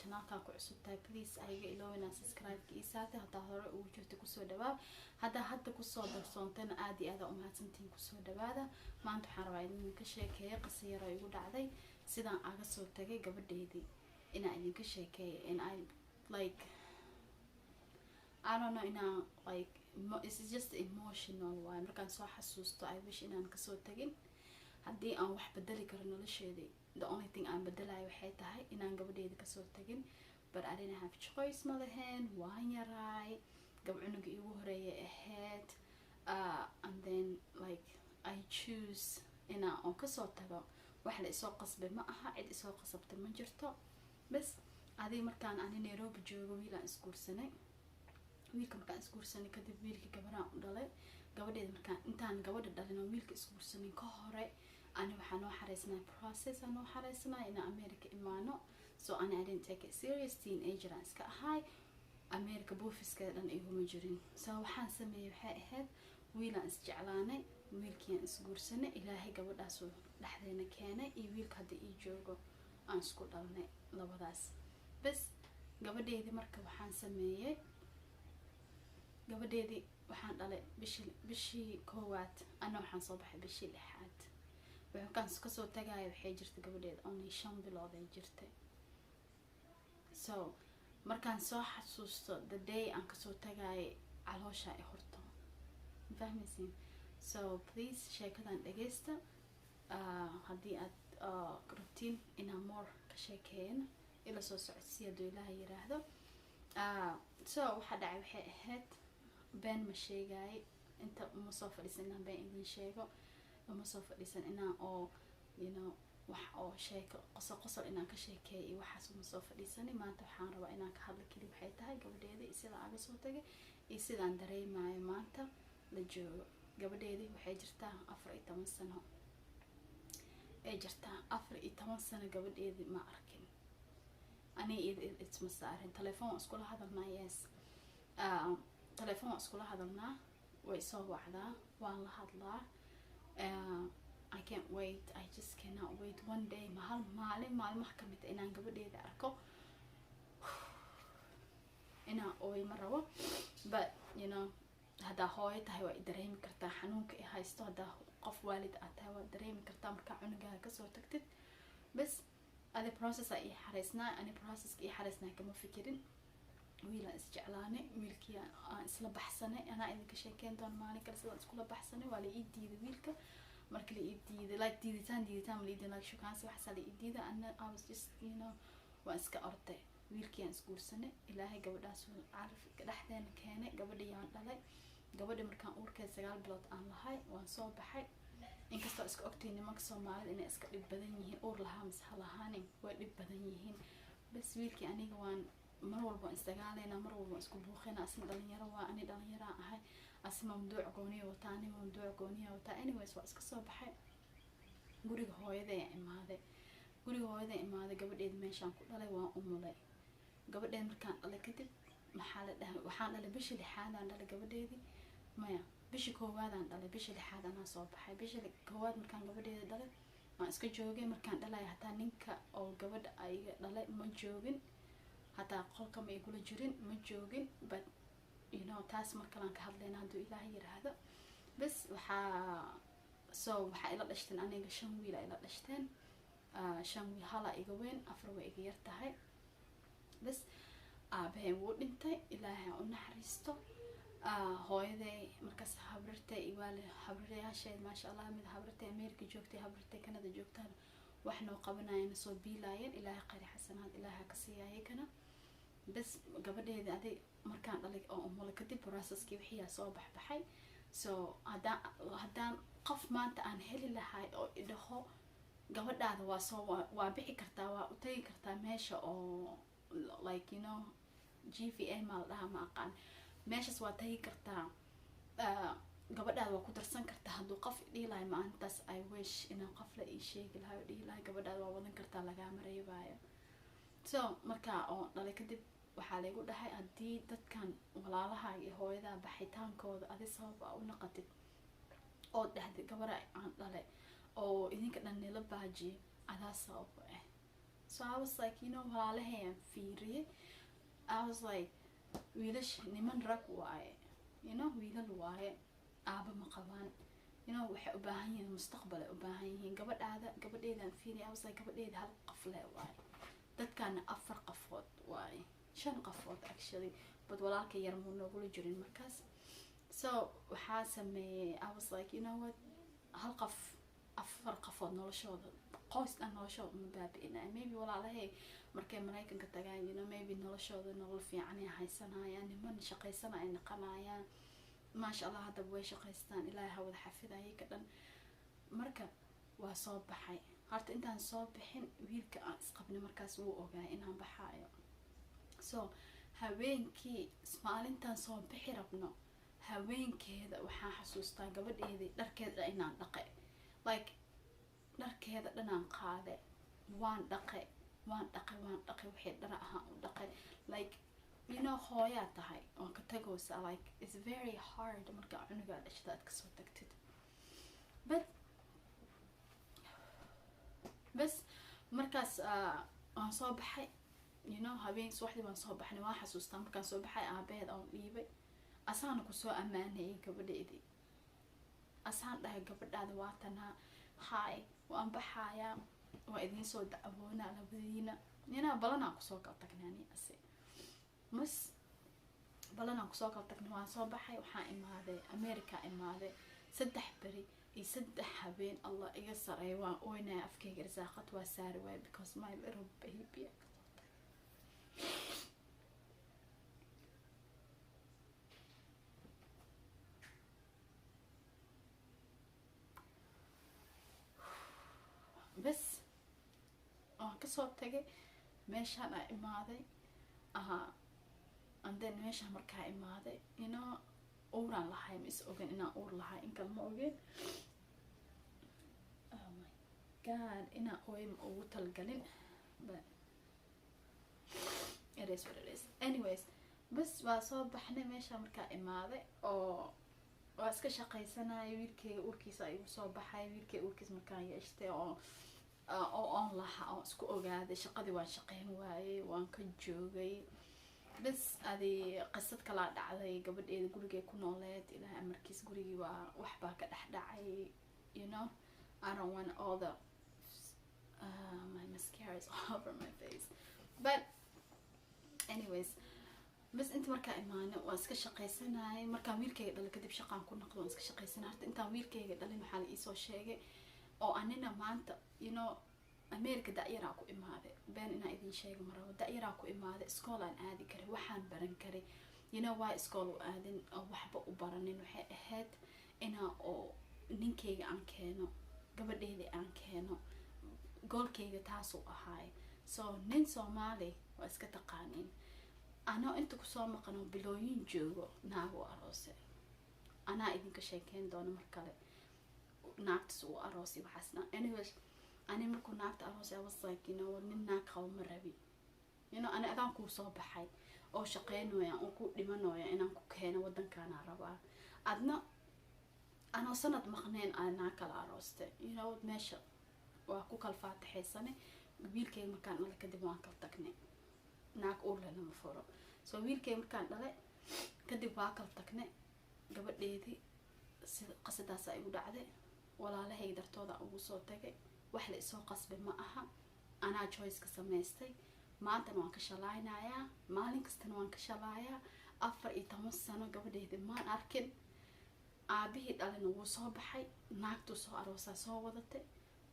channelka ku cusub tahay please ayaga ilowina subscribe ki isaate hadaa hore ugu jirto kusoo dhawaad hadaa hadda kusoo darsoontana aad iyo aad u mahadsantiin kusoo dhawaada maanta waxaan rabaa idinka sheekeeyo qiso yar oo igu dhacday sidaan aga soo tagay gabadheedii inaan idinka sheekeeyo and I like I don't know inaan like it's just emotional way markaan soo xasuusto I wish inaan kasoo tagin haddii aan wax bedeli karo nolosheedii the only thing aan bedelayo waxay tahay inaan gabadheeda kasoo tagin but I didn't have choice ma lahayn waan yaraay gabcunugii igu horeeyay ahayd and then like I choose inaan oo kasoo tago wax la isoo qasbay ma aha cid isoo qasabtay ma jirto bas adii markaan ani Nairobi joogo wiilaan isguursanay wiilka markaan isguursanay kadib wiilkii gabadhaan u dhalay gabadheeda markaan intaan gabadha dhalin oo wiilka isguursanay ka hore ani waxaan noo xareysnaa process aan noo xareysnaa inaan America imaano so I didn't take it serious teenager aan iska ahay America boofiskeeda dhan iguma jirin so waxaan sameeyay waxay ahayd wiilaan isjeclaanay wiilkii aan isguursanay ilaahay gabadhaas uu dhaxdeena keenay iyo wiilka hadda ii joogo aan isku dhalnay labadaas bas gabadheedii marka waxaan sameeyay gabadheedii waxaan dhalay bishii koowaad ana waxaan soo baxay bishii lixaad waxaan ka soo tagay waxay jirtay gabadheed only 5 bilood ay jirtay so markaan soo xasuusto the day aan ka soo tagay caloosha ay horto fahmaysiin so please sheekadan dhageysta haddii aad rabtiin inaan more ka sheekeeyno ila soo socodsiya doo ilaahay yiraahdo so waxa dhacay waxay ahayd been ma sheegay inta uma soo fadhiisan inaan been idin sheego uma soo fadhiisan inaan oo you know wax oo sheeko qosol inaan ka sheekeeyo iyo waxaas uma soo fadhiisan maanta waxaan rabaa inaan ka hadlo kali waxay tahay gabadheedii sida aan soo tagay iyo sidaan dareemayo maanta la joogo gabadheedii waxay jirtaa 14 sano ay jirtaa 14 sano gabadheedii ma arkin ani it's masaarin telefoon isku la hadalnaa yes telefoon isku la hadalnaa way soo wacdaa waan la hadlaa I can't wait I just cannot wait one day maalmaha kamid inaan gabadheeda arko inaan ooy ma rabo but you know hadaa hooyo tahay waa dareemi kartaa xanuunka ay haysto hadaa qof waalid ah tahay waa dareemi kartaa marka cunugaaga ka soo tagtid bas adi process ay xareysnaa ani processka ay xareysnaa kama fikirin wiila isjeclaanay wiilkii aan isla baxsanay ana idinka sheekeen doon maalin kale sidaan isku la baxsanay waa la ii diiday wiilka markii la ii diiday like diiditaan ma liidin like shukaansi wax sala ii diiday ana I was just you know waa iska orday wiilkii aan isguursanay ilaahay gabadhaas uu caraf dhaxdeena keenay gabadhii aan dhalay gabadha markaan uurkeed 9 bilood aan lahay waan soo baxay inkastoo iska ogtay nimanka Soomaalida inay iska dhib badan yihiin uur lahaa mis halahaanin way dhib badan yihiin bas wiilkii aniga waan mar walba istagaaleyna mar walba isku buuqina asin dhalinyaro waa ani dhalinyaro ahay asma mamduuc gooniyo wata ani mamduuc gooniyo wata anyways waa iska soo baxay guriga hooyaday imaaday gabadheed meeshaan ku dhalay waan umulay gabadheed markaan dhalay kadib maxaa la dhahay waxaan dhalay bishii lixaad aan dhalay gabadheedii maya bishii koowaad aan dhalay bishii lixaad aan soo baxay bishii koowaad markaan gabadheeda dhalay waan iska joogay markaan dhalay hataa ninka oo gabadha ay dhalay ma joogin hataa qolka ma igula jirin ma joogin but you know taas markaan ka hadlayna haduu ilaahay yiraahdo bas waxa ila dhashteen aniga 5 wiil ila dhashteen 5 wiil hala iga weyn 4 way iga yar tahay bas aabay wuu dhintay ilaahay u naxariisto hooyaday markaas habrtay iwaal habrayaasheed ma sha Allah mid habrtay America joogtay habrtay Canada joogtaan wax noo qabanayeen soo biilaayeen ilaahay qari xasanaad ilaahay ka siiyay kana bas gabadheeda aday markaan dhalay oo umul kadib processkii wixii soo baxay so hadaan qof maanta aan heli lahay oo idhaho gabadhaada waa bixi kartaa waa u tagi kartaa meesha oo like you know GVA mal dhaha ma aqaan meeshas waa tagi kartaa gabadhaada waa ku darsan kartaa haduu qof dhiilay maantaas I wish inaan qof la ii sheegi lahaa dhiilay gabadhaada waa wadan kartaa laga mareebayo so marka oo dhalay kadib waxaa la igu dhahay hadii dadkan walaalaha iyo hooyada baxitaankooda adi sabab u noqotid oo dhaxday gabadha aan dhalay oo idinka dhan nila baaji adaa sabab So I was like, you know, walaalahayan fiiriye. I was like, wiilash niman rag waaye, you know, wiilal waaye, aaba ma qabaan, you know, waxay u baahan yihiin mustaqbal ay u baahan yihiin. Gabadheedaan fiiriye. I was like, gabadheeda hal qof le waaye, dadkaana 4 qofood waaye, 5 qofood actually, but walaalka yar muu noogula jirin markaas. So waxaa sameeyey, I was like, you know what, hal qof 4 qofood noloshooda, qoys dhan noloshooda ma baabi'inaya. Maybe walaalahay markay Maraykanka tagaan, you know, maybe noloshooda nolol fiican ay haysanayaan, niman shaqaysana ay naqanayaan, maasha Allah haddaba way shaqaystaan, ilaahay ha wada xafidayay ka dhan. Marka waa soo baxay. Horta intaan soo bixin wiilka aan isqabnay markaas wuu ogaay inaan baxaayo. So haweenkii maalintaan soo bixi rabno, haweenkeeda waxaan xasuustaa gabadheedii dharkeeda inaan dhaqay, like dharkeeda dhanaan qaaday, waan dhaqay wixii dhar ahaan u dhaqay. Like, you know, hooyaa tahay oon ka tagoosa, like it's very hard marka cunugaa dhashada aad kasoo tagtid. bas markaas aan soo baxay, you know, habeen subaxdii baan soo baxnay. waan xasuustaa markaan soo baxay aabeed aan dhiibay, asaana kusoo ammaanayay gabadheedii. asaan dhahay gabadhaada waa tanaa, hi waan baxayaa, waa idiin soo dacwoonaa labadiina, inaa balanaan kusoo kala tagnaani ase mas balanaan kusoo kala tagnay. waan soo baxay, waxaan imaaday America, imaaday 3 beri iyo 3 habeen. Allah iga saray, waan ooynaya, afkayga irsaaqad waa saari waay because my little baby. bas waan kasoo tagay meeshaan aan imaaday. and then meeshaan markaa imaaday, you know, uuraan lahay, ma is ogen inaan uur lahay, in kale ma ogen. Oh my god, inaan ooy ma ugu talgalin, but it is what it is. Anyways, bas waa soo baxnay meeshaan markaa imaaday, oo waa iska shaqaysanaya. wiilkayga uurkiisa ayuu soo baxay. wiilkayga uurkiisa markaan yeeshtay oo on lahaa, oo isku ogaaday shaqadii waan shaqayn waayey, waan ka joogay. bas adi qisad kalaa dhacday. gabadheeda gurigay ku nooleed, ilaahay amarkiis gurigii waa waxbaa ka dhex dhacay, you know. I don't want all the my mascara is all over my face, but anyways, bas inta markaa imaanay waan iska shaqaysanayay. markaan wiilkayga dhalay kadib shaqaan ku noqdo waan iska shaqaysanay. horta intaan wiilkayga dhalin waxaa la iisoo sheegay oo anina maanta, you know, America da'yaraa ku imaaday. been inaan idin sheego marabo, da'yaraa ku imaaday. iskool aan aadi karay, waxaan baran karay, you know. waa iskool u aadin oo waxba u baranin. waxay ahayd inaa oo ninkayga aan keeno, gabadheeda aan keeno, goolkayga taasuu ahaay. so nin Soomaali waa iska taqaaniin, anoo inta kusoo maqano bilooyin joogo naagu aroose. anaa idinka sheekeyn doono mar kale naagtas uu aroosay waxaasna. anyways, ani markuu naagta aroosay I was like, you know, nin naag qabo ma rabi, you know. ani adaan kuu soo baxay oo shaqeynooya oo ku dhimanooya inaan ku keeno wadankaana rabaa. adna anoo sanad maqneen aan naag kala aroostay, you know. meesha waa ku kala faataxaysane. wiilkayga markaan dhalay kadib waan kala tagnay, naag uur leh lama furo. so wiilkayga markaan dhalay kadib waa kala tagnay. gabadheedii sida qasadaas ay u dhacday, walaalahay dartooda ugu soo tagay. wax la isoo qasbay ma aha, anaa choice ka samaystay. maantana waan ka shalaynayaa, maalin kastana waan ka shalayaa. 14 sano gabadheedii maan arkin. aabihii dhalina wuu soo baxay, naagtuu soo aroosaa soo wadatay,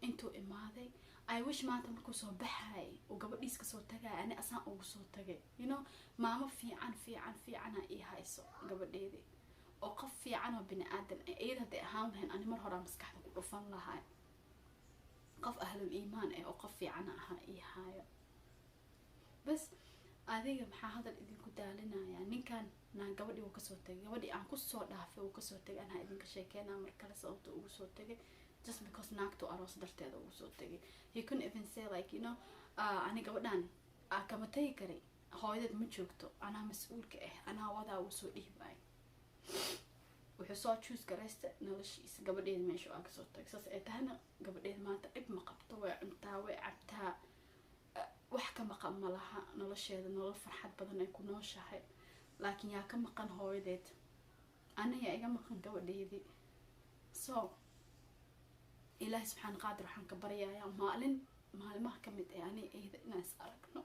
intuu imaaday. I wish maanta markuu soo baxay oo gabadhiis ka soo tagay, ani asaan ugu soo tagay, you know. maamo fiican ii hayso gabadheedii, oo qof fiican oo bini aadan iyada hadday ahaan lahayn ani mar horaa maskaxda ku dhufan lahay. qof ahlul iimaan oo qof fiican ahaa ii haayo. bas adiga maxaa hadal idinku daalinayaa? ninkan naan gabadhii uu kasoo tagay, gabadhii aan kusoo dhaafay uu kasoo tagay. anaa idinka sheekeynaa mar kale sababta ugu soo tagay, just because naagtu aroos darteeda ugu soo tagay. he couldn't even say like, you know, ani gabadhaan kama tagi karay, hooyadeed ma joogto, anaa mas-uulka anaa wadaa uu soo dhiibaay. wuxuu soo choose garaysta noloshiisa. gabadheeda meesha aa kasoo tagay, saas ay tahayna gabadheeda maanta dhib ma qabto, way cuntaa, way cabtaa, wax ka maqan ma laha nolosheeda nolol farxad badan ay ku nooshahay laakiin yaa ka maqan hooyadeed aniga iga maqan gabadheedii so ilaahay subxaan qaadir waxaan ka baryayaa maalmaha ka mid ee ani eeda inaan is aragno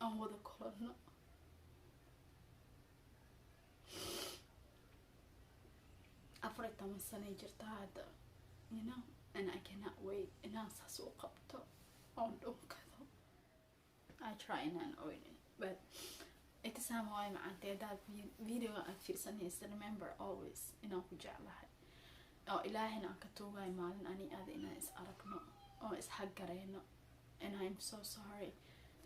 aan wada kulanno afar iyo toban sanay jirtaa hadda you know and I cannot wait inaan saas u qabto oon dhunkado I try inaan oynin but itisama waay macantay hadaad videoga aad fiirsanaysa remember always inaan ku jeclahay oo ilaahayna aan ka tuugayo maalin ani aada inaan is aragno oo is haggareyno and I'm so sorry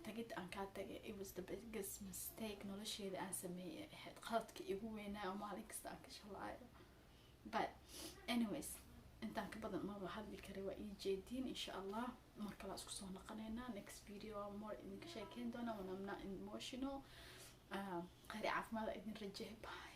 tagid aan kaa tagay it was the biggest mistake nolosheeda aan sameeyay ahayd qaladka igu weynaa oo maalin kasta aan ka shalaayo but anyways intaan ka badan ma hadli karay waa ii jeediin insha allah mar kale isku soo noqonaynaa next video more idinka sheekeyn doona when I'm not emotional khayr caafimaad idin rajeey bye